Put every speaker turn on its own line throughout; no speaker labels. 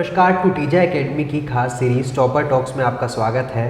नमस्कार, टूटीजा एकेडमी की खास सीरीज टॉपर टॉक्स में आपका स्वागत है।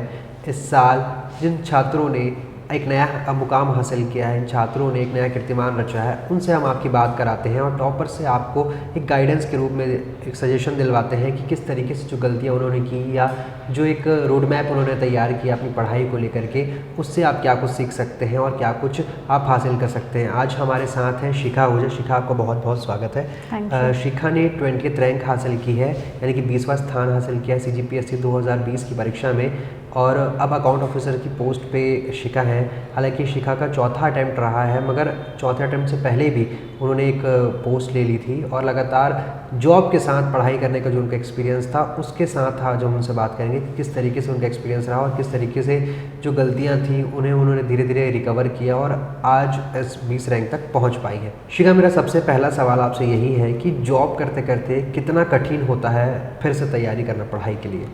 इस साल जिन छात्रों ने एक नया मुकाम हासिल किया है, इन छात्रों ने एक नया कीर्तिमान रचा है, उनसे हम आपकी बात कराते हैं और टॉपर से आपको एक गाइडेंस के रूप में एक सजेशन दिलवाते हैं कि किस तरीके से जो गलतियां उन्होंने की या जो एक रोड मैप उन्होंने तैयार किया अपनी पढ़ाई को लेकर के, उससे आप क्या कुछ सीख सकते हैं और क्या कुछ आप हासिल कर सकते हैं। आज हमारे साथ हैं शिखा आहूजा। शिखा, आपका बहुत बहुत स्वागत है। शिखा ने 20th रैंक हासिल की है, यानी कि 20वां स्थान हासिल किया है CGPSC 2020 की परीक्षा में और अब अकाउंट ऑफिसर की पोस्ट पे शिखा है। हालांकि शिखा का चौथा अटैम्प्ट रहा है, मगर चौथे अटैम्प्ट से पहले भी उन्होंने एक पोस्ट ले ली थी और लगातार जॉब के साथ पढ़ाई करने का जो उनका एक्सपीरियंस था उसके साथ आज हम उनसे बात करेंगे कि किस तरीके से उनका एक्सपीरियंस रहा और किस तरीके से जो गलतियां थी उन्होंने धीरे धीरे रिकवर किया और आज इस 20 रैंक तक पहुंच पाई है। शिखा, मेरा सबसे पहला सवाल आपसे यही है कि जॉब करते करते कितना कठिन होता है फिर से तैयारी करना पढ़ाई के लिए?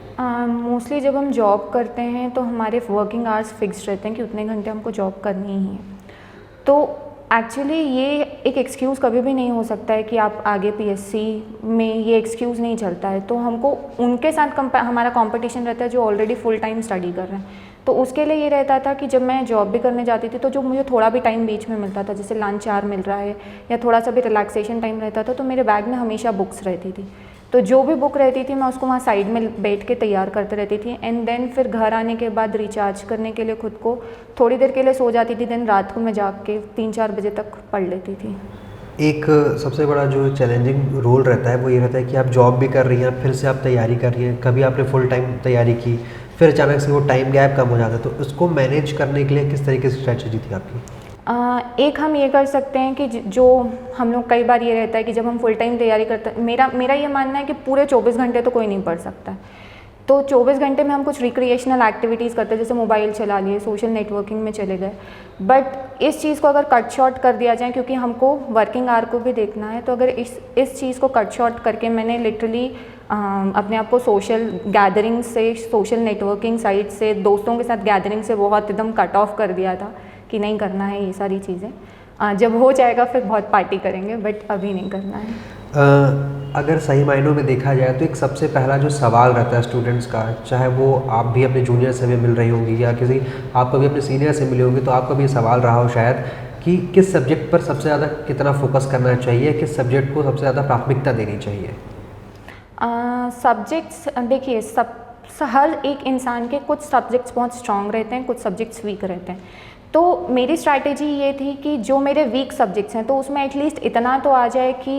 मोस्टली जब हम जॉब करते हैं तो हमारे वर्किंग आवर्स फिक्स रहते हैं कि उतने घंटे हमको जॉब करनी ही है। तो एक्चुअली ये एक एक्सक्यूज़ कभी भी नहीं हो सकता है कि आप आगे PSC में, ये एक्सक्यूज़ नहीं चलता है। तो हमको उनके साथ हमारा कंपटीशन रहता है जो ऑलरेडी फुल टाइम स्टडी कर रहे हैं। तो उसके लिए ये रहता था कि जब मैं जॉब भी करने जाती थी तो जो मुझे थोड़ा भी टाइम बीच में मिलता था, जैसे लंच आवर मिल रहा है या थोड़ा सा भी रिलैक्सेशन टाइम रहता था, तो मेरे बैग में हमेशा बुक्स रहती थी। तो जो भी बुक रहती थी मैं उसको वहाँ साइड में बैठ के तैयार करते रहती थी एंड देन फिर घर आने के बाद रिचार्ज करने के लिए खुद को थोड़ी देर के लिए सो जाती थी। देन रात को मैं जाग के 3-4 बजे तक पढ़ लेती थी।
एक सबसे बड़ा जो चैलेंजिंग रोल रहता है वो ये रहता है कि आप जॉब भी कर रही हैं, फिर से आप तैयारी कर रही हैं, कभी आपने फुल टाइम तैयारी की, फिर अचानक से वो टाइम गैप कम हो जाता है। तो उसको मैनेज करने के लिए किस तरीके से स्ट्रैटेजी थी आपकी?
एक हम ये कर सकते हैं कि जो हम लोग कई बार ये रहता है कि जब हम फुल टाइम तैयारी करते हैं, मेरा ये मानना है कि पूरे 24 घंटे तो कोई नहीं पढ़ सकता। तो 24 घंटे में हम कुछ रिक्रिएशनल एक्टिविटीज़ करते हैं, जैसे मोबाइल चला लिए, सोशल नेटवर्किंग में चले गए। बट इस चीज़ को अगर कट शॉर्ट कर दिया जाए, क्योंकि हमको वर्किंग आवर को भी देखना है, तो अगर इस चीज़ को कट शॉर्ट करके मैंने लिटरली अपने आप को सोशल गैदरिंग से, सोशल नेटवर्किंग साइट से, दोस्तों के साथ गैदरिंग से बहुत एकदम कट ऑफ कर दिया था कि नहीं करना है ये सारी चीज़ें। जब हो जाएगा फिर बहुत पार्टी करेंगे, बट अभी नहीं करना है।
अगर सही मायनों में देखा जाए तो एक सबसे पहला जो सवाल रहता है स्टूडेंट्स का, चाहे वो आप भी अपने जूनियर से भी मिल रही होंगी या किसी आप कभी अपने सीनियर से मिले होंगे, तो आपका भी सवाल रहा हो शायद कि किस सब्जेक्ट पर सबसे ज़्यादा कितना फोकस करना चाहिए, किस सब्जेक्ट को सबसे ज़्यादा प्राथमिकता देनी चाहिए?
सब्जेक्ट्स देखिए, हर एक इंसान के कुछ सब्जेक्ट्स बहुत स्ट्रॉन्ग रहते हैं, कुछ सब्जेक्ट्स वीक रहते हैं। तो मेरी स्ट्रैटेजी ये थी कि जो मेरे वीक सब्जेक्ट्स हैं तो उसमें एटलीस्ट इतना तो आ जाए कि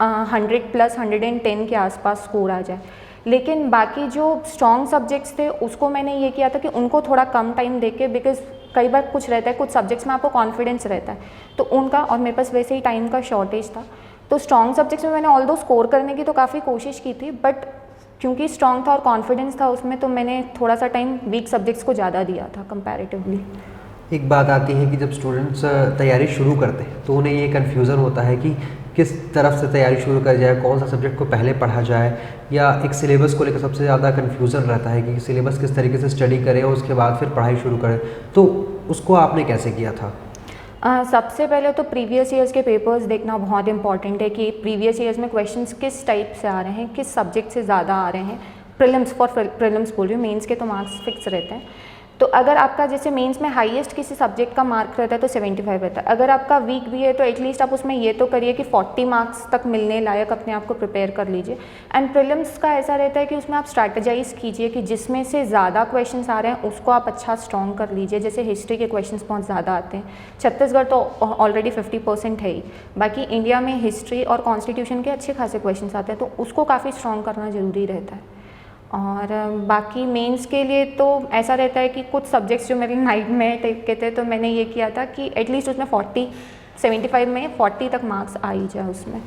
100+ 110 के आसपास स्कोर आ जाए। लेकिन बाकी जो स्ट्रॉन्ग सब्जेक्ट्स थे उसको मैंने ये किया था कि उनको थोड़ा कम टाइम देके, बिकॉज कई बार कुछ रहता है, कुछ सब्जेक्ट्स में आपको कॉन्फिडेंस रहता है तो उनका, और मेरे पास वैसे ही टाइम का शॉर्टेज था, तो स्ट्रॉन्ग सब्जेक्ट्स में मैंने ऑल्दो स्कोर करने की तो काफ़ी कोशिश की थी, बट क्योंकि स्ट्रॉन्ग था और कॉन्फिडेंस था उसमें, तो मैंने थोड़ा सा टाइम वीक सब्जेक्ट्स को ज़्यादा दिया था कंपैरेटिवली।
एक बात आती है कि जब स्टूडेंट्स तैयारी शुरू करते हैं तो उन्हें ये कन्फ्यूज़न होता है कि किस तरफ से तैयारी शुरू कर जाए, कौन सा सब्जेक्ट को पहले पढ़ा जाए, या एक सिलेबस को लेकर सबसे ज़्यादा कन्फ्यूज़न रहता है कि सिलेबस किस तरीके से स्टडी करें और उसके बाद फिर पढ़ाई शुरू करें। तो उसको आपने कैसे किया था?
सबसे पहले तो प्रीवियस ईयर्स के पेपर्स देखना बहुत इंपॉर्टेंट है कि प्रीवियस ईयर्स में क्वेश्चंस किस टाइप से आ रहे हैं, किस सब्जेक्ट से ज़्यादा आ रहे हैं। प्रीलिम्स बोल रही हूँ, मेंस के तो मार्क्स फिक्स रहते हैं। तो अगर आपका जैसे मेंस में हाईएस्ट किसी सब्जेक्ट का मार्क रहता है तो 75 रहता है। अगर आपका वीक भी है तो एटलीस्ट आप उसमें ये तो करिए कि 40 मार्क्स तक मिलने लायक अपने आप को प्रिपेयर कर लीजिए। एंड प्रीलिम्स का ऐसा रहता है कि उसमें आप स्ट्रैटेजाइज कीजिए कि जिसमें से ज़्यादा क्वेश्चंस आ रहे हैं उसको आप अच्छा स्ट्रॉन्ग कर लीजिए। जैसे हिस्ट्री के क्वेश्चंस बहुत ज़्यादा आते हैं, छत्तीसगढ़ तो ऑलरेडी 50% है ही, बाकी इंडिया में हिस्ट्री और कॉन्स्टिट्यूशन के अच्छे खासे क्वेश्चंस आते हैं, तो उसको काफ़ी स्ट्रॉन्ग करना ज़रूरी रहता है। और बाकी मेंस के लिए तो ऐसा रहता है कि कुछ सब्जेक्ट्स जो मेरे नाइट में टाइप के थे, तो मैंने ये किया था कि एटलीस्ट उसमें 75 में 40 तक मार्क्स आ ही जाए उसमें।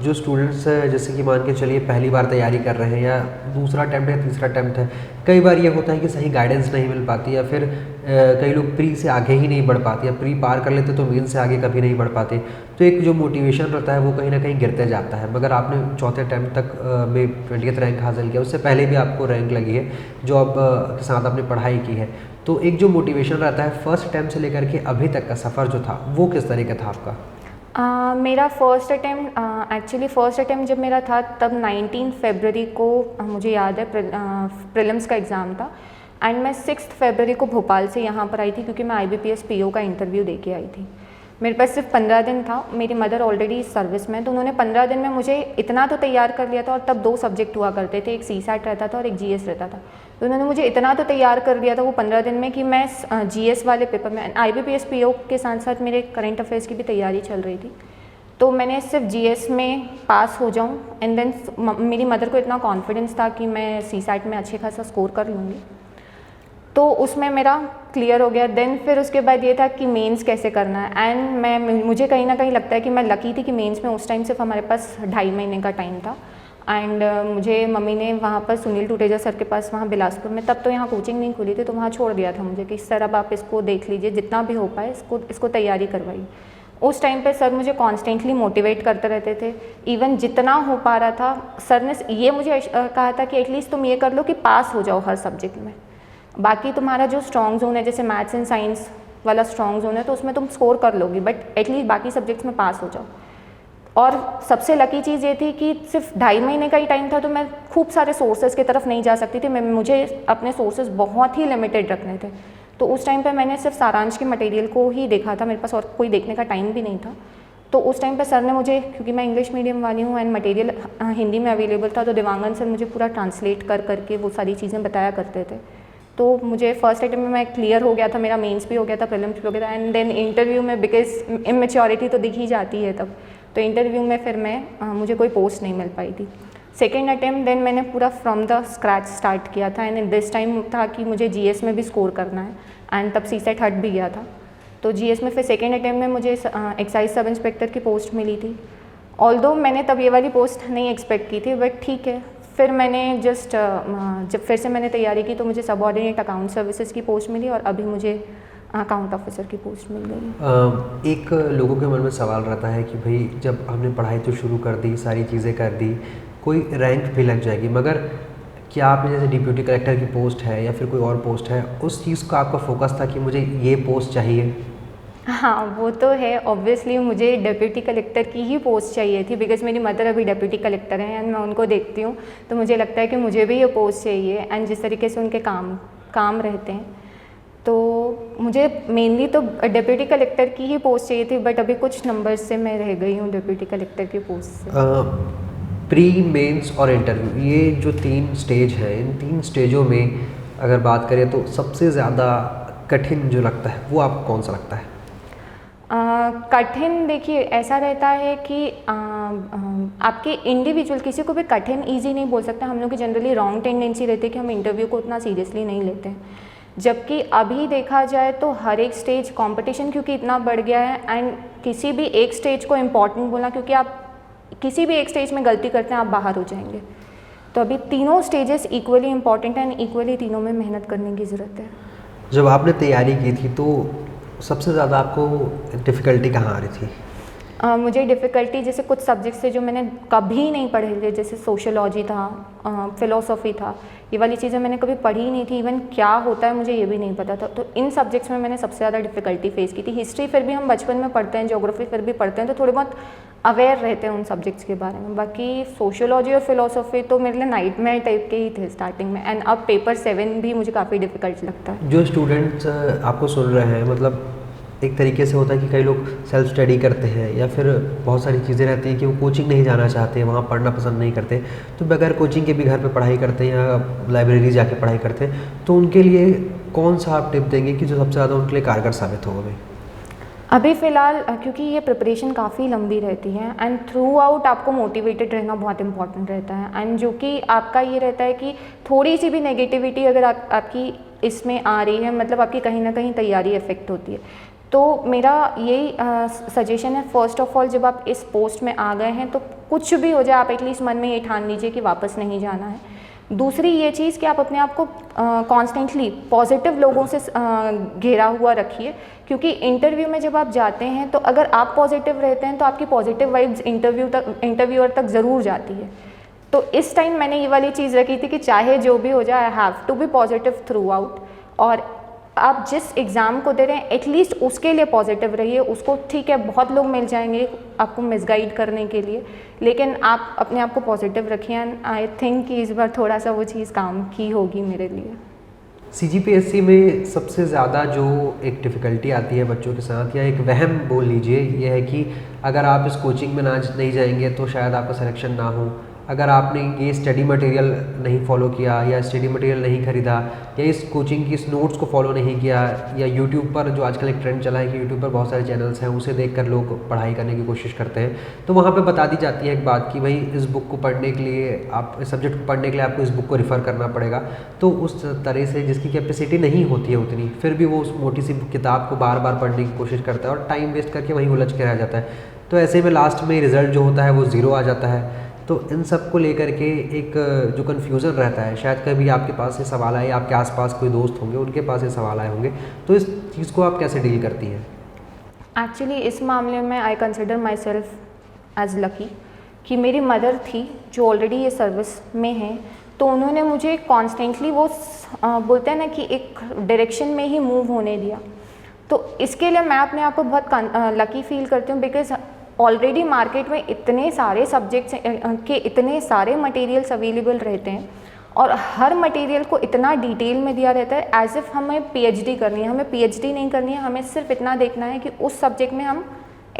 जो स्टूडेंट्स जैसे कि मान के चलिए पहली बार तैयारी कर रहे हैं या दूसरा अटैम्प्ट है, तीसरा अटैम्प्ट है, कई बार ये होता है कि सही गाइडेंस नहीं मिल पाती, या फिर कई लोग प्री से आगे ही नहीं बढ़ पाते, या प्री पार कर लेते तो मेन से आगे कभी नहीं बढ़ पाते। तो एक जो मोटिवेशन रहता है वो कहीं ना कहीं गिरते जाता है। मगर आपने चौथे अटैम्प्ट तक में 20th रैंक हासिल किया, उससे पहले भी आपको रैंक लगी है, जॉब के साथ आपने पढ़ाई की है। तो एक जो मोटिवेशन रहता है फर्स्ट अटैम्प्ट से लेकर के अभी तक का सफ़र जो था वो किस तरह का था आपका?
मेरा first attempt actually first attempt जब मेरा था तब 19 फरवरी को मुझे याद है प्रीलिम्स का एग्ज़ाम था एंड मैं 6 फरवरी को भोपाल से यहाँ पर आई थी क्योंकि मैं IBPS PO का इंटरव्यू दे के आई थी। मेरे पास सिर्फ 15 दिन था। मेरी मदर ऑलरेडी सर्विस में, तो उन्होंने 15 दिन में मुझे इतना तो तैयार कर लिया था। और तब 2 सब्जेक्ट हुआ करते थे, एक CSAT रहता था और एक GS रहता था। तो उन्होंने मुझे इतना तो तैयार कर दिया था वो 15 दिन में कि मैं GS वाले पेपर में, IBPS PO के साथ साथ मेरे करंट अफेयर्स की भी तैयारी चल रही थी। तो मैंने सिर्फ GS में पास हो जाऊँ एंड देन मेरी मदर को इतना कॉन्फिडेंस था कि मैं CSAT में अच्छे खासा स्कोर कर लूँगी, तो उसमें मेरा क्लियर हो गया। देन फिर उसके बाद ये था कि मेंस कैसे करना है एंड मुझे कहीं ना कहीं लगता है कि मैं लकी थी कि मेंस में उस टाइम सिर्फ हमारे पास 2.5 महीने का टाइम था एंड मुझे मम्मी ने वहाँ पर सुनील टूटेजा सर के पास वहाँ बिलासपुर में, तब तो यहाँ कोचिंग नहीं खुली थी, तो वहाँ छोड़ दिया था मुझे कि सर अब आप इसको देख लीजिए, जितना भी हो पाए इसको तैयारी करवाइए। उस टाइम पे सर मुझे कॉन्स्टेंटली मोटिवेट करते रहते थे। इवन जितना हो पा रहा था सर ने ये मुझे कहा था कि एटलीस्ट तुम ये कर लो कि पास हो जाओ हर सब्जेक्ट में, बाकी तुम्हारा जो स्ट्रॉन्ग जोन है जैसे मैथ्स एंड साइंस वाला स्ट्रॉन्ग जोन है तो उसमें तुम स्कोर कर लोगी, बट एटलीस्ट बाकी सब्जेक्ट्स में पास हो जाओ। और सबसे लकी चीज़ ये थी कि सिर्फ 2.5 महीने का ही टाइम था, तो मैं खूब सारे सोर्सेज की तरफ नहीं जा सकती थी। मुझे अपने सोर्सेज बहुत ही लिमिटेड रखने थे, तो उस टाइम पे मैंने सिर्फ सारांश के मटेरियल को ही देखा था, मेरे पास और कोई देखने का टाइम भी नहीं था। तो उस टाइम पे सर ने मुझे, क्योंकि मैं इंग्लिश मीडियम वाली हूँ एंड मटेरियल हिंदी में अवेलेबल था, तो देवांगन सर मुझे पूरा ट्रांसलेट कर करके वो सारी चीज़ें बताया करते थे। तो मुझे फर्स्ट अटेम्प्ट में मैं क्लियर हो गया था, मेरा मेंस भी हो गया था, प्रीलिम्स भी हो गया था एंड देन इंटरव्यू में बिकॉज इमेच्योरिटी तो दिख ही जाती है तब, तो इंटरव्यू में फिर मुझे कोई पोस्ट नहीं मिल पाई थी। सेकेंड अटेम्प्ट देन मैंने पूरा फ्रॉम द स्क्रैच स्टार्ट किया था एंड दिस टाइम था कि मुझे GS में भी स्कोर करना है एंड तब CSAT हट भी गया था। तो GS में फिर सेकेंड अटेम्प्ट में मुझे एक्साइज सब इंस्पेक्टर की पोस्ट मिली थी। ऑल्दो मैंने तब ये वाली पोस्ट नहीं एक्सपेक्ट की थी, बट ठीक है। फिर मैंने जब फिर से मैंने तैयारी की तो मुझे सबऑर्डिनेट अकाउंट सर्विसेज की पोस्ट मिली और अभी मुझे अकाउंट ऑफिसर की पोस्ट मिल गई।
एक लोगों के मन में सवाल रहता है कि भाई जब हमने पढ़ाई तो शुरू कर दी, सारी चीज़ें कर दी, कोई रैंक भी लग जाएगी, मगर क्या आपने जैसे डिप्यूटी कलेक्टर की पोस्ट है या फिर कोई और पोस्ट है, उस चीज़ का आपका फोकस था कि मुझे ये पोस्ट चाहिए?
हाँ, वो तो है। ऑब्वियसली मुझे डिप्यूटी कलेक्टर की ही पोस्ट चाहिए थी बिकॉज मेरी मदर अभी डिप्यूटी कलेक्टर हैं एंड मैं उनको देखती हूँ तो मुझे लगता है कि मुझे भी ये पोस्ट चाहिए एंड जिस तरीके से उनके काम रहते हैं, तो मुझे मेनली तो डिप्यूटी कलेक्टर की ही पोस्ट चाहिए थी, बट अभी कुछ नंबर से मैं रह गई हूँ डिप्यूटी कलेक्टर की पोस्ट से।
प्री, मेंस और इंटरव्यू, ये जो 3 स्टेज हैं, इन 3 स्टेजों में अगर बात करें तो सबसे ज़्यादा कठिन जो लगता है वो आपको कौन सा लगता है?
कठिन देखिए ऐसा रहता है कि आपके इंडिविजुअल, किसी को भी कठिन इजी नहीं बोल सकता। हम लोग की जनरली रॉन्ग टेंडेंसी रहती है कि हम इंटरव्यू को उतना सीरियसली नहीं लेते हैं, जबकि अभी देखा जाए तो हर एक स्टेज कंपटीशन क्योंकि इतना बढ़ गया है एंड किसी भी एक स्टेज को इम्पॉर्टेंट बोलना, क्योंकि आप किसी भी एक स्टेज में गलती करते हैं आप बाहर हो जाएंगे। तो अभी तीनों स्टेजेस इक्वली इम्पॉर्टेंट हैं एंड इक्वली तीनों में मेहनत करने की ज़रूरत है।
जब आपने तैयारी की थी तो सबसे ज़्यादा आपको डिफ़िकल्टी कहाँ आ रही थी?
मुझे डिफ़िकल्टी जैसे कुछ सब्जेक्ट्स थे जो मैंने कभी नहीं पढ़े थे, जैसे सोशियोलॉजी था, फ़िलोसॉफ़ी था, ये वाली चीज़ें मैंने कभी पढ़ी ही नहीं थी। इवन क्या होता है मुझे ये भी नहीं पता था, तो इन सब्जेक्ट्स में मैंने सबसे ज़्यादा डिफ़िकल्टी फेस की थी। हिस्ट्री फिर भी हम बचपन में पढ़ते हैं, ज्योग्राफी फिर भी पढ़ते हैं, तो थोड़े बहुत अवेयर रहते हैं उन सब्जेक्ट्स के बारे में। बाकी सोशियोलॉजी और फ़िलोसॉफ़ी तो मेरे लिए नाइटमेयर टाइप के ही थे स्टार्टिंग में, एंड अब पेपर 7 भी मुझे काफ़ी डिफ़िकल्ट लगता है।
जो स्टूडेंट्स आपको सुन रहे हैं, मतलब एक तरीके से होता है कि कई लोग सेल्फ स्टडी करते हैं या फिर बहुत सारी चीज़ें रहती हैं कि वो कोचिंग नहीं जाना चाहते, वहाँ पढ़ना पसंद नहीं करते, तो बगैर कोचिंग के भी घर पे पढ़ाई करते हैं या लाइब्रेरी जाके पढ़ाई करते हैं, तो उनके लिए कौन सा आप टिप देंगे कि जो सबसे ज़्यादा उनके लिए कारगर साबित होगा?
अभी फ़िलहाल क्योंकि ये प्रिपरेशन काफ़ी लंबी रहती है एंड थ्रू आउट आपको मोटिवेटेड रहना बहुत इंपॉर्टेंट रहता है, एंड जो कि आपका ये रहता है कि थोड़ी सी भी नेगेटिविटी अगर आपकी इसमें आ रही है, मतलब आपकी कहीं ना कहीं तैयारी इफेक्ट होती है। तो मेरा यही सजेशन है, फर्स्ट ऑफ ऑल जब आप इस पोस्ट में आ गए हैं तो कुछ भी हो जाए आप एटलीस्ट मन में ये ठान लीजिए कि वापस नहीं जाना है। दूसरी ये चीज़ कि आप अपने आप को कॉन्स्टेंटली पॉजिटिव लोगों से घेरा हुआ रखिए, क्योंकि इंटरव्यू में जब आप जाते हैं तो अगर आप पॉजिटिव रहते हैं तो आपकी पॉजिटिव वाइब्स इंटरव्यूअर तक ज़रूर जाती है। तो इस टाइम मैंने ये वाली चीज़ रखी थी कि चाहे जो भी हो जाए I have to be positive throughout, और आप जिस एग्ज़ाम को दे रहे हैं एटलीस्ट उसके लिए पॉजिटिव रहिए। उसको ठीक है, बहुत लोग मिल जाएंगे आपको मिसगाइड करने के लिए, लेकिन आप अपने आप को पॉजिटिव रखिए। एंड आई थिंक कि इस बार थोड़ा सा वो चीज़ काम की होगी मेरे लिए।
CGPSC में सबसे ज़्यादा जो एक डिफ़िकल्टी आती है बच्चों के साथ, या एक वहम बोल लीजिए, ये है कि अगर आप इस कोचिंग में नहीं जाएंगे तो शायद आपका सिलेक्शन ना हो। अगर आपने ये स्टडी मटेरियल नहीं फॉलो किया, या स्टडी मटेरियल नहीं ख़रीदा, या इस कोचिंग की इस नोट्स को फॉलो नहीं किया, या यूट्यूब पर जो आजकल एक ट्रेंड चला है कि यूट्यूब पर बहुत सारे चैनल्स हैं, उसे देखकर लोग पढ़ाई करने की कोशिश करते हैं, तो वहाँ पे बता दी जाती है एक बात कि भाई इस बुक को पढ़ने के लिए, आप इस सब्जेक्ट को पढ़ने के लिए आपको इस बुक को रिफ़र करना पड़ेगा। तो उस तरह से जिसकी कैपेसिटी नहीं होती है उतनी, फिर भी वो उस मोटी सी किताब को बार बार पढ़ने की कोशिश करता है और टाइम वेस्ट करके वहीं उलझ के रह जाता है। तो ऐसे में लास्ट में रिज़ल्ट जो होता है वो ज़ीरो आ जाता है। तो इन सब को लेकर के एक जो कन्फ्यूज़न रहता है, शायद कभी आपके पास ये सवाल आए, आपके आसपास कोई दोस्त होंगे उनके पास ये सवाल आए होंगे, तो इस चीज़ को आप कैसे डील करती हैं?
एक्चुअली इस मामले में I consider myself as lucky कि मेरी मदर थी जो ऑलरेडी ये सर्विस में हैं, तो उन्होंने मुझे कॉन्स्टेंटली वो बोलते हैं ना कि एक डायरेक्शन में ही मूव होने दिया। तो इसके लिए मैं अपने आप को बहुत लकी फील करती हूँ, बिकॉज ऑलरेडी मार्केट में इतने सारे सब्जेक्ट्स के इतने सारे मटेरियल्स अवेलेबल रहते हैं और हर मटेरियल को इतना डिटेल में दिया रहता है एज इफ़ हमें पीएचडी करनी है। हमें पीएचडी नहीं करनी है, हमें सिर्फ इतना देखना है कि उस सब्जेक्ट में हम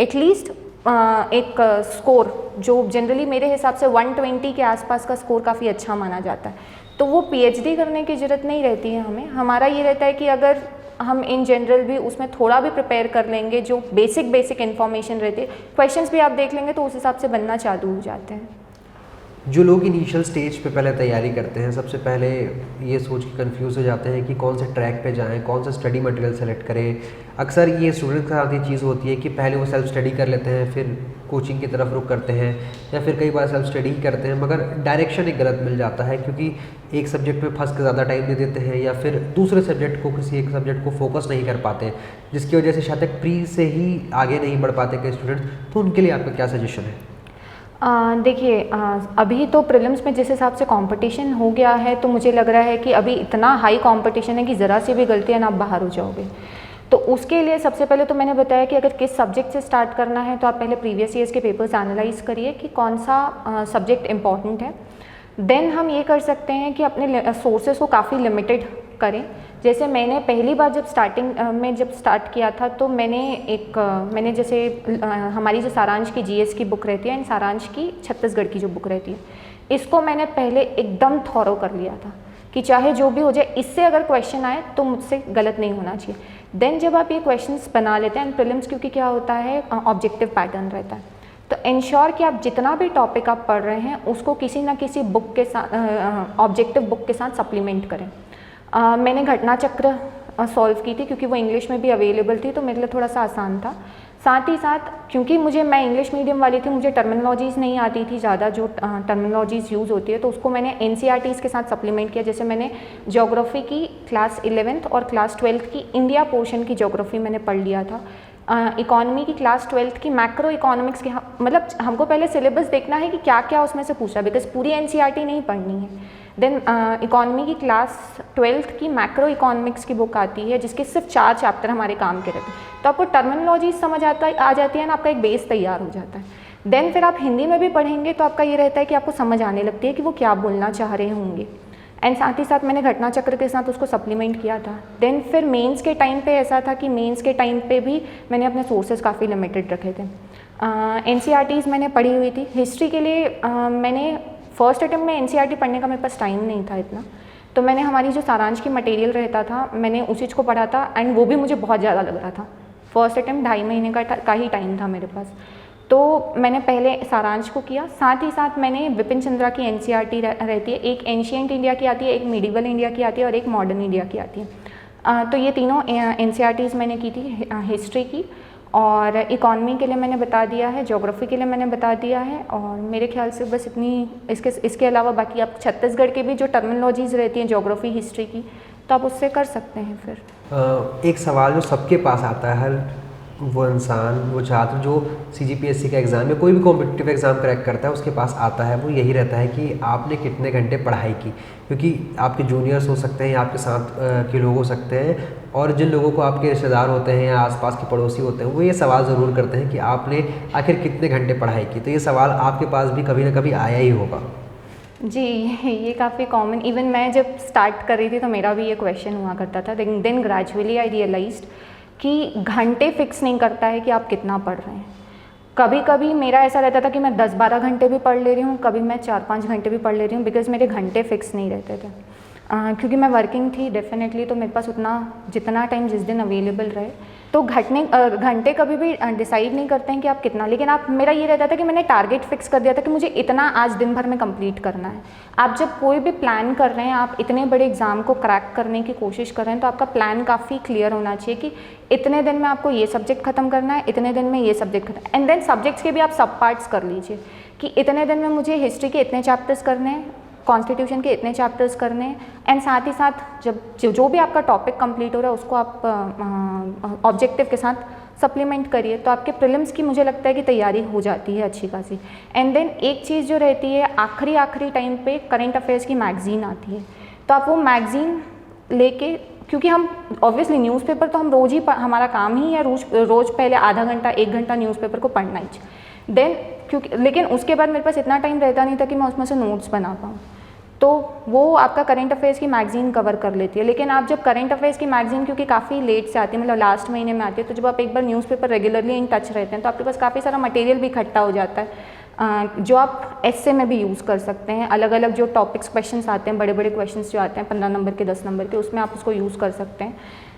एटलीस्ट एक स्कोर, जो जनरली मेरे हिसाब से 120 के आसपास का स्कोर काफ़ी अच्छा माना जाता है, तो वो पीएचडी करने की ज़रूरत नहीं रहती है हमें। हमारा ये रहता है कि अगर हम इन जनरल भी उसमें थोड़ा भी प्रिपेयर कर लेंगे, जो बेसिक इन्फॉर्मेशन रहती है, क्वेश्चंस भी आप देख लेंगे तो उस हिसाब से बनना चालू हो जाते हैं।
जो लोग इनिशियल स्टेज पे पहले तैयारी करते हैं, सबसे पहले ये सोच के कंफ्यूज हो जाते हैं कि कौन से ट्रैक पे जाएं, कौन सा स्टडी मटेरियल सेलेक्ट करें। अक्सर ये स्टूडेंट के साथ ये चीज़ होती है कि पहले वो सेल्फ स्टडी कर लेते हैं, फिर कोचिंग की तरफ रुख करते हैं, या फिर कई बार सेल्फ स्टडी ही करते हैं मगर डायरेक्शन एक गलत मिल जाता है, क्योंकि एक सब्जेक्ट में फंस के ज़्यादा टाइम दे देते हैं, या फिर दूसरे सब्जेक्ट को, किसी एक सब्जेक्ट को फोकस नहीं कर पाते हैं, जिसकी वजह से शायद तक प्री से ही आगे नहीं बढ़ पाते कई स्टूडेंट। तो उनके लिए आपका क्या सजेशन है?
देखिए, अभी तो प्रीलिम्स में जिस हिसाब से कंपटीशन हो गया है, तो मुझे लग रहा है कि अभी इतना हाई कंपटीशन है कि ज़रा सी भी गलती है ना आप बाहर हो जाओगे। तो उसके लिए सबसे पहले तो मैंने बताया कि अगर किस सब्जेक्ट से स्टार्ट करना है तो आप पहले प्रीवियस ईयर्स के पेपर्स एनालाइज करिए कि कौन सा सब्जेक्ट इम्पॉर्टेंट है। देन हम ये कर सकते हैं कि अपने सोर्सेज को काफ़ी लिमिटेड करें। जैसे मैंने पहली बार जब स्टार्टिंग में जब स्टार्ट किया था, तो मैंने जैसे हमारी जो सारांश की जीएस की बुक रहती है एंड सारांश की छत्तीसगढ़ की जो बुक रहती है, इसको मैंने पहले एकदम थॉरो कर लिया था कि चाहे जो भी हो जाए, इससे अगर क्वेश्चन आए तो मुझसे गलत नहीं होना चाहिए। देन जब आप ये क्वेश्चंस बना लेते हैं, एंड प्रीलिम्स क्योंकि क्या होता है ऑब्जेक्टिव पैटर्न रहता है, तो इंश्योर कि आप जितना भी टॉपिक आप पढ़ रहे हैं उसको किसी ना किसी बुक के साथ, ऑब्जेक्टिव बुक के साथ सप्लीमेंट करें। मैंने घटना चक्र सॉल्व की थी क्योंकि वो इंग्लिश में भी अवेलेबल थी, तो मेरे लिए थोड़ा सा आसान था। साथ ही साथ क्योंकि मैं इंग्लिश मीडियम वाली थी, मुझे टर्मिनोलॉजीज़ नहीं आती थी ज़्यादा, जो टर्मिनोलॉजीज़ यूज़ होती है, तो उसको मैंने एनसीईआरटीज़ के साथ सप्लीमेंट किया। जैसे मैंने ज्योग्राफी की क्लास 11th और क्लास 12th की इंडिया पोर्शन की ज्योग्राफी मैंने पढ़ लिया था। इकॉनमी की क्लास 12th की मैक्रो इकोनॉमिक्स की, मतलब हमको पहले सिलेबस देखना है कि क्या क्या उसमें से पूछा, बिकॉज पूरी एनसीईआरटी नहीं पढ़नी है। देन इकॉनमी की क्लास 12th की मैक्रो इकोनॉमिक्स की बुक आती है, जिसके सिर्फ 4 चैप्टर हमारे काम के रहते हैं, तो आपको टर्मिनोलॉजी समझ आ जाती है ना, आपका एक बेस तैयार हो जाता है। देन फिर आप हिंदी में भी पढ़ेंगे तो आपका ये रहता है कि आपको समझ आने लगती है कि वो क्या बोलना चाह रहे होंगे। एंड साथ ही साथ मैंने घटना चक्र के साथ उसको सप्लीमेंट किया था। देन फिर मेंस के टाइम पे ऐसा था कि मेंस के टाइम पे भी मैंने अपने सोर्सेज काफ़ी लिमिटेड रखे थे। एनसीईआरटीज़ मैंने पढ़ी हुई थी। हिस्ट्री के लिए मैंने फर्स्ट अटेम्प्ट में एनसीईआरटी पढ़ने का मेरे पास टाइम नहीं था इतना, तो मैंने हमारी जो सारांश की मटेरियल रहता था मैंने उसी को पढ़ा था, एंड वो भी मुझे बहुत ज़्यादा लग रहा था। फर्स्ट अटेम्प्ट 2.5 महीने का ही टाइम था मेरे पास, तो मैंने पहले सारांश को किया। साथ ही साथ मैंने विपिन चंद्रा की एनसीईआरटी रहती है, एक एंशिएंट इंडिया की आती है, एक मिडिवल इंडिया की आती है और एक मॉडर्न इंडिया की आती है। तो ये तीनों एनसीईआरटीज़ मैंने की थी, हिस्ट्री की, और इकॉनमी के लिए मैंने बता दिया है, ज्योग्राफी के लिए मैंने बता दिया है, और मेरे ख्याल से बस इतनी। इसके अलावा बाकी आप छत्तीसगढ़ के भी जो टर्मिनोलॉजीज़ रहती हैं ज्योग्राफी हिस्ट्री की, तो आप उससे कर सकते हैं। फिर
एक सवाल जो सबके पास आता है, हर वो इंसान, वो छात्र जो CGPSC का एग्ज़ाम या कोई भी कॉम्पिटिटिव एग्ज़ाम क्रैक करता है उसके पास आता है, वो यही रहता है कि आपने कितने घंटे पढ़ाई की, क्योंकि आपके जूनियर्स हो सकते हैं या आपके साथ के लोग हो सकते हैं, और जिन लोगों को आपके रिश्तेदार होते हैं या आसपास के पड़ोसी होते हैं वो ये सवाल ज़रूर करते हैं कि आपने आखिर कितने घंटे पढ़ाई की। तो ये सवाल आपके पास भी कभी ना कभी आया ही होगा।
जी, ये काफ़ी कॉमन, इवन मैं जब स्टार्ट कर रही थी तो मेरा भी ये क्वेश्चन हुआ करता था। देन ग्रेजुअली आई रियलाइज्ड कि घंटे फिक्स नहीं करता है कि आप कितना पढ़ रहे हैं। कभी कभी मेरा ऐसा रहता था कि मैं 10-12 घंटे भी पढ़ ले रही हूँ, कभी मैं 4-5 घंटे भी पढ़ ले रही हूँ, बिकॉज़ मेरे घंटे फिक्स नहीं रहते थे। क्योंकि मैं वर्किंग थी डेफिनेटली, तो मेरे पास उतना जितना टाइम जिस दिन अवेलेबल रहे, तो घंटे कभी भी डिसाइड नहीं करते हैं कि आप कितना, लेकिन आप मेरा ये रहता था कि मैंने टारगेट फिक्स कर दिया था कि मुझे इतना आज दिन भर में कंप्लीट करना है। आप जब कोई भी प्लान कर रहे हैं, आप इतने बड़े एग्ज़ाम को क्रैक करने की कोशिश कर रहे हैं, तो आपका प्लान काफ़ी क्लियर होना चाहिए कि इतने दिन में आपको ये सब्जेक्ट खत्म करना है, इतने दिन में ये सब्जेक्ट खत्म, एंड देन सब्जेक्ट्स के भी आप सब पार्ट्स कर लीजिए कि इतने दिन में मुझे हिस्ट्री के इतने चैप्टर्स करने हैं, कॉन्स्टिट्यूशन के इतने चैप्टर्स करने हैं, एंड साथ ही साथ जब जो भी आपका टॉपिक कंप्लीट हो रहा है उसको आप ऑब्जेक्टिव के साथ सप्लीमेंट करिए, तो आपके प्रीलिम्स की मुझे लगता है कि तैयारी हो जाती है अच्छी खासी। एंड देन एक चीज़ जो रहती है, आखिरी टाइम पे करंट अफेयर्स की मैगज़ीन आती है, तो आप वो मैगज़ीन लेके, क्योंकि हम ऑब्वियसली न्यूज़पेपर तो हम रोज़ ही, हमारा काम ही है रोज़ पहले आधा घंटा 1 घंटा न्यूज़पेपर को पढ़ना ही। देन क्योंकि लेकिन उसके बाद मेरे पास इतना टाइम रहता नहीं था कि मैं उसमें से नोट्स बना पाऊँ, तो वो आपका करंट अफेयर्स की मैगज़ीन कवर कर लेती है। लेकिन आप जब करंट अफेयर्स की मैगज़ीन, क्योंकि काफ़ी लेट से आती है, मतलब लास्ट महीने में आती है, तो जब आप एक बार न्यूज़पेपर रेगुलरली इन टच रहते हैं तो आपके पास काफ़ी सारा मटेरियल भी इकट्ठा हो जाता है, जो आप एस्से में भी यूज़ कर सकते हैं। अलग अलग जो टॉपिक्स क्वेश्चंस आते हैं, बड़े बड़े क्वेश्चंस जो आते हैं 15 नंबर के 10 नंबर के, उसमें आप उसको यूज़ कर सकते हैं।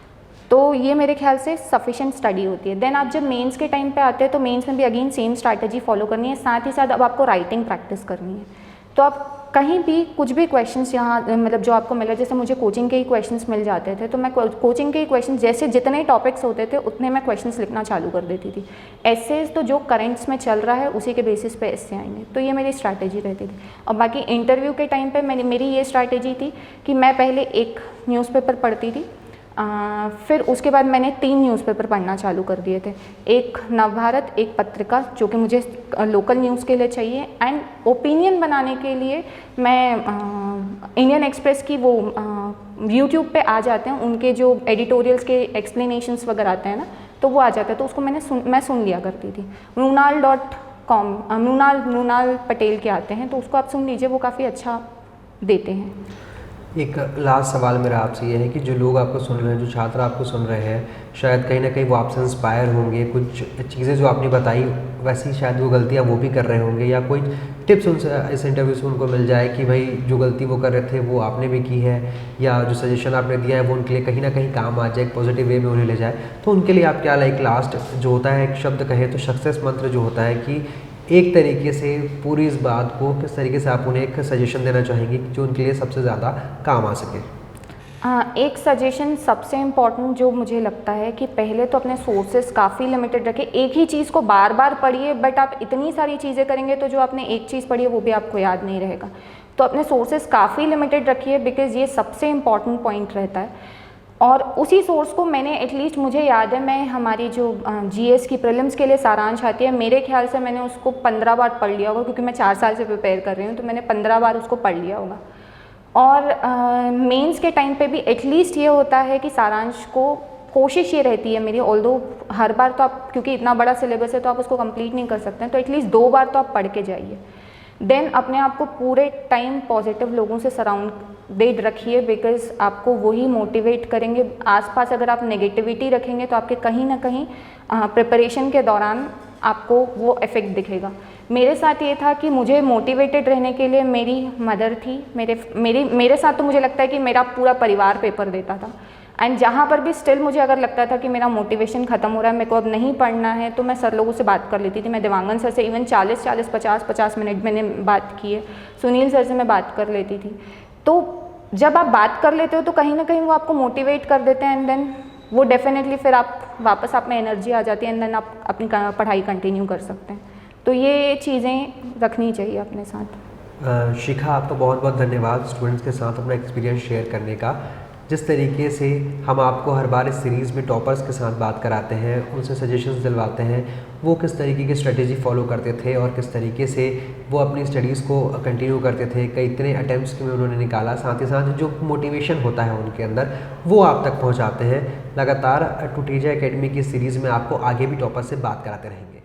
तो ये मेरे ख्याल से सफिशिएंट स्टडी होती है। देन आप जब मेंस के टाइम पे आते हैं तो मेंस में भी अगेन सेम स्ट्रैटेजी फॉलो करनी है, साथ ही साथ अब आपको राइटिंग प्रैक्टिस करनी है। तो आप कहीं भी कुछ भी क्वेश्चंस यहाँ मतलब जो आपको मिला, जैसे मुझे कोचिंग के ही क्वेश्चंस मिल जाते थे, तो मैं कोचिंग के ही क्वेश्चंस, जैसे जितने टॉपिक्स होते थे उतने मैं क्वेश्चंस लिखना चालू कर देती थी। एसेज तो जो करंट्स में चल रहा है उसी के बेसिस पे एस्से आएंगे, तो ये मेरी स्ट्रैटेजी रहती थी। और बाकी इंटरव्यू के टाइम पे मेरी ये स्ट्रैटेजी थी कि मैं पहले एक न्यूज़पेपर पढ़ती थी, फिर उसके बाद मैंने 3 न्यूज़पेपर पढ़ना चालू कर दिए थे। एक नवभारत, एक पत्रिका जो कि मुझे लोकल न्यूज़ के लिए चाहिए, एंड ओपिनियन बनाने के लिए मैं इंडियन एक्सप्रेस की वो यूट्यूब पे आ जाते हैं, उनके जो एडिटोरियल्स के एक्सप्लेनेशंस वगैरह आते हैं ना, तो वो आ जाते हैं, तो उसको मैं सुन लिया करती थी। mrunal.com मृणाल पटेल के आते हैं, तो उसको आप सुन लीजिए, वो काफ़ी अच्छा देते हैं।
एक लास्ट सवाल मेरा आपसे ये है कि जो लोग आपको सुन रहे हैं, जो छात्र आपको सुन रहे हैं, शायद कहीं ना कहीं वो आपसे इंस्पायर होंगे, कुछ चीज़ें जो आपने बताई वैसी शायद वो गलतियाँ वो भी कर रहे होंगे, या कोई टिप्स उनसे इस इंटरव्यू से उनको मिल जाए कि भाई जो गलती वो कर रहे थे वो आपने भी की है, या जो सजेशन आपने दिया है वो उनके लिए कहीं ना कहीं काम आ जाए, एक पॉजिटिव वे में उन्हें ले जाए। तो उनके लिए आप क्या लाइक लास्ट जो होता है, एक शब्द कहें तो सक्सेस मंत्र जो होता है, कि एक तरीके से पूरी इस बात को किस तरीके से आप उन्हें एक सजेशन देना चाहेंगे जो उनके लिए सबसे ज़्यादा काम आ सके?
एक सजेशन सबसे इम्पॉर्टेंट जो मुझे लगता है कि पहले तो अपने सोर्सेस काफ़ी लिमिटेड रखें। एक ही चीज़ को बार बार पढ़िए, बट आप इतनी सारी चीज़ें करेंगे तो जो आपने एक चीज़ पढ़ी है वो भी आपको याद नहीं रहेगा। तो अपने सोर्सेस काफ़ी लिमिटेड रखिए, बिकॉज़ ये सबसे इम्पॉर्टेंट पॉइंट रहता है। और उसी सोर्स को मैंने, एटलीस्ट मुझे याद है, मैं हमारी जो जीएस की प्रीलिम्स के लिए सारांश आती है, मेरे ख्याल से मैंने उसको 15 बार पढ़ लिया होगा, क्योंकि मैं 4 साल से प्रिपेयर कर रही हूँ, तो मैंने 15 बार उसको पढ़ लिया होगा। और मेंस के टाइम पे भी एटलीस्ट ये होता है कि सारांश को, कोशिश ये रहती है मेरी, ऑल्दो हर बार तो आप, क्योंकि इतना बड़ा सिलेबस है तो आप उसको कंप्लीट नहीं कर सकते हैं, तो एटलीस्ट 2 बार तो आप पढ़ के जाइए। देन अपने आप को पूरे टाइम पॉजिटिव लोगों से सराउंडेड रखिए, बिकॉज आपको वही मोटिवेट करेंगे। आसपास अगर आप नेगेटिविटी रखेंगे तो आपके कहीं ना कहीं प्रिपरेशन के दौरान आपको वो इफ़ेक्ट दिखेगा। मेरे साथ ये था कि मुझे मोटिवेटेड रहने के लिए मेरी मदर थी, मेरे साथ तो मुझे लगता है कि मेरा पूरा परिवार पेपर देता था। एंड जहाँ पर भी स्टिल मुझे अगर लगता था कि मेरा मोटिवेशन ख़त्म हो रहा है, मेरे को अब नहीं पढ़ना है, तो मैं सर लोगों से बात कर लेती थी। मैं देवांगन सर से इवन 50 मिनट मैंने बात की है, सुनील सर से मैं बात कर लेती थी। तो जब आप बात कर लेते हो तो कहीं ना कहीं वो आपको मोटिवेट कर देते हैं, एंड देन वो डेफिनेटली फिर आप वापस आप में एनर्जी आ जाती है, एंड देन आप अपनी पढ़ाई कंटिन्यू कर सकते हैं। तो ये चीज़ें रखनी चाहिए अपने साथ।
शिखा, आपका बहुत बहुत धन्यवाद स्टूडेंट्स के साथ अपना एक्सपीरियंस शेयर करने का। जिस तरीके से हम आपको हर बार इस सीरीज़ में टॉपर्स के साथ बात कराते हैं, उनसे सजेशंस दिलवाते हैं, वो किस तरीके की स्ट्रेटेजी फॉलो करते थे और किस तरीके से वो अपनी स्टडीज़ को कंटिन्यू करते थे, कई इतने अटैम्प्ट्स में उन्होंने निकाला, साथ ही साथ जो मोटिवेशन होता है उनके अंदर वो आप तक पहुंचाते हैं। लगातार टुटेजा एकेडमी की सीरीज़ में आपको आगे भी टॉपर से बात कराते रहेंगे।